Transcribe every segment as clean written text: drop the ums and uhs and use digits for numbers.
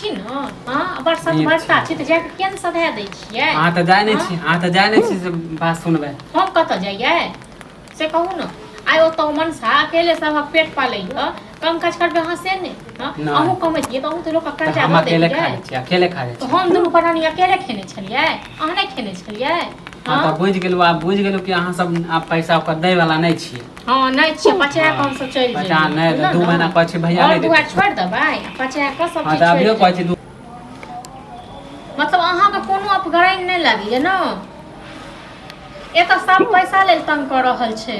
छी न। हां बरसात बरसा छी त जाके केन सधा दै छियै। अहाँ त जाय नै छी, अहाँ त जाय नै छी से बात सुनबै। हम कत जाइयै से कहू न। आइ ओतऽ मनसा अकेले सबहक पेट पालै ह, काम काज करबै अहाँ से नै। अहूँ कमैतियै त अहूँ त लोकक कर्जा हम दऽ अकेले खा देलियै। लै छी, अकेले खा लै त छी। हम दुनू प्राणी अकेले खेने छलियै, अहाँ नै खेने छलियै। हां त बुझि गेलहुँ, आब बुझि गेलहुँ कि अहाँ सब आब पैसा ओकर दै वला नै छियै। हां नै छियै, पचा क हमसब चलि पचा जेबै नहि बुझलौ 2 न। महीना कहै छी भैया घर नहि दुआरि देतै। छोड़ि देबै पचा क सब हाँ चीज तऽ छोड़ि अभियो कहै छी देबै। मतलब अहाँके कोनो अपग्रह नै लागैया न। एतऽ सब पैसा लेल तंग क रहल छै।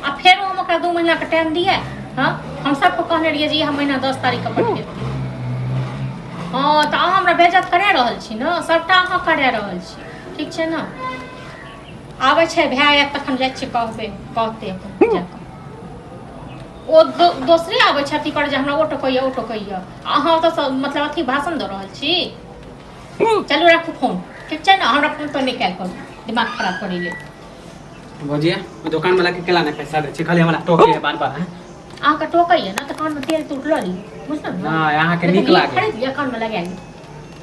आ फेरो हम ओकरा 2 महीना के टाइम दियै। हां हम सबके कहने रहियै जे इएह महीना 10 तारीख क पठेतै। हां त अहाँ हमरा बेइज्जत करा रहल छी न, सबटा अहाँ करा रहल छी। ठीक छै न। आबै छै भाय आयत तखन जाइ छियै कहबै, कहतै अपन जाकऽ। ओ दोसरे आबै छै अथी करे जे हमरा ओ टोकैया ओ टोकैया। अहाँ ओतऽ सँ मतलब अथी भाषण दऽ रहल छी। चलू राखू फोन, ठीक छै न। हमरा फोन तोन नै कैल करू, दिमाग खराब करै लेल। बुझियै ओ दोकान वला के केला नै पैसा दै छी, खाली हमरा टोकैया बार-बार हैं। अहाँके टोकैया न त कान मे तेल तुर लऽ लिअ, बुझलौ न। नहि अहाँके नीक लेकिन ई लागैए खरीद लिअ कान मे लगा लिअ।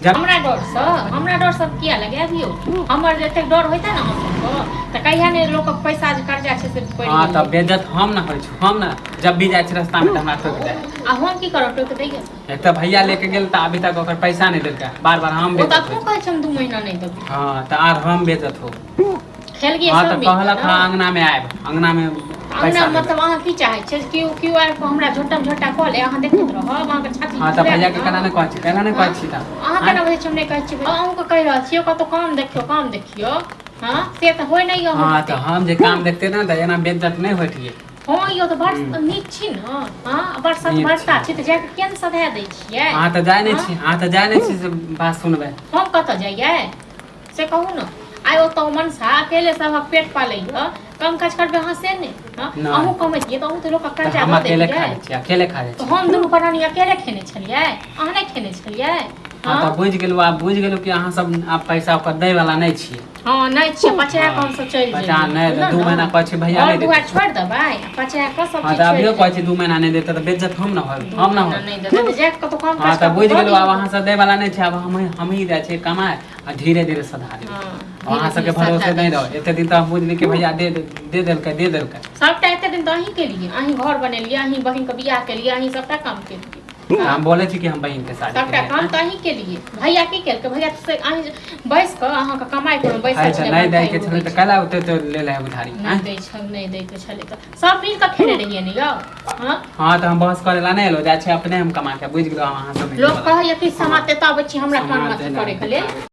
जब हमरा डर सँ किया लगायब यौ। हमर जे एतेक डर होइता न अहाँ सबके त कहिया नै लोकक पैसा जे कर्जा छै से पड़ि हाँ त गेलै। बेइज्जत हम न होइ छी, हम न जब भी जाइ छी रस्ता में त हमरा टोक दै। आ हम की करब टोक दैये। एक त भैया लेके गेल त अभी तक ओकर पैसा नै देलकै, बार-बार हम ओ तऽ बेइज्जत होइ अपनो छी। कहै छै हम 2 महीना नहि देबै। हां त आर हम बेइज्जत होब। खेलगियै हां सब त मिल कऽ कहलक ने। हां अंगना में आयब, अंगना में अंगना में मतलब अहाँ की चाहै छियै कि क्यू आर पर हमरा झोटम झोटा कऽ ले, अहाँ देखैत रहब अहाँके छाती हाँ तऽ फुला भैया देत के न। केना नहि कहै छी केना नहि हां कहै छी तऽ अहाँ आँय केना बुझै छियै हम नै कहै छी। अहूँके कहि रहल छियै कतौ काम देखियौ, काम देखियौ। हां से त होइ नै य अहूँ हाँ तऽ बुते। हम जे काम देखते न त एना बेइज्जत नै होइतियै। हां यौ त बड़ नीक छी न। हां बरसत बरसा छी त जाके किया नै सधा दै छियै। अहाँ तऽ जाय नहि छी, अहाँ तऽ जाय नहि छी से बात सुनबै। हम कतऽ जाइयै से कहू न। आइ ओतऽ मनसा अकेले सबहक पेट पालै ह, काम काज करबै अहाँ से नै। अहूँ नहि कमैतियै त अहूँ त लोकक तऽ कर्जा हम दऽ अकेले खा देलियै। लै छी अकेले खा लै त छी हम दुनू प्राणी अकेले खेने छलियै, अहाँ नै खेने छलियै। हाँ त बुझि गेलहुँ, आब बुझि गेलहुँ कि अहाँ सब आब पैसा ओकर दै वला नै छियै। हां नै छियै, पचा क हाँ हमसब चलि पचा जेबै नहि बुझलौ 2 महीना कहै छी न। भैया घर नहि देतै। दुआरि छोड़ि देबै पचा क सब हाँ चीज तऽ छोड़ि अभियो कहै छी देबै। 2 महीना नहि देतै तऽ बेइज्जत हम न होब, 2 हम न महीना होब। नै देबै त जाके कतौ काम हाँ काज तऽ कऽ बुझि कऽ गेलहुँ दियौ। आब अहाँ सब दै वला नै छी, आब हमहीं जाइ छियै कमाय आ धीरे-धीरे सधा देबै। हां अहाँ सबके धीरे-धीरे सधा भरोसे दै नहि रहो, छी। एते दिन त हम बुझलियै कि भैया दे देलकै। सबटा एते दिन त अहीं केलियै, अहीं घर बनेलियै, अहीं बहिन के बियाह केलियै, अहीं सबटा काम केलियै। तऽ हम बोलै छी कि हम बहिन के शादी सबटा केलियै काम हैं। त अहीं केलियै। भैया की केलकै भैया से अहीं बैस क अहाँके कमाइ पर मे है बैसल तऽ छलै नहि अपन पाइ दैके छलै उड़बै तऽ कैला छलै। ओते ले ले उधारी नै हैं। दै छल, नै दै के छलै त सब मिल क खेने रहियै न यौ। हां हाँ त हम बहस करै ला नै एलौ, जाइ छी अपने हम कमा के, बुझि गेलहुँ अहाँ सब लोक कहैया कि समाद एतऽ अबै छी हमरा कान मे समाज अथी करैके लेल।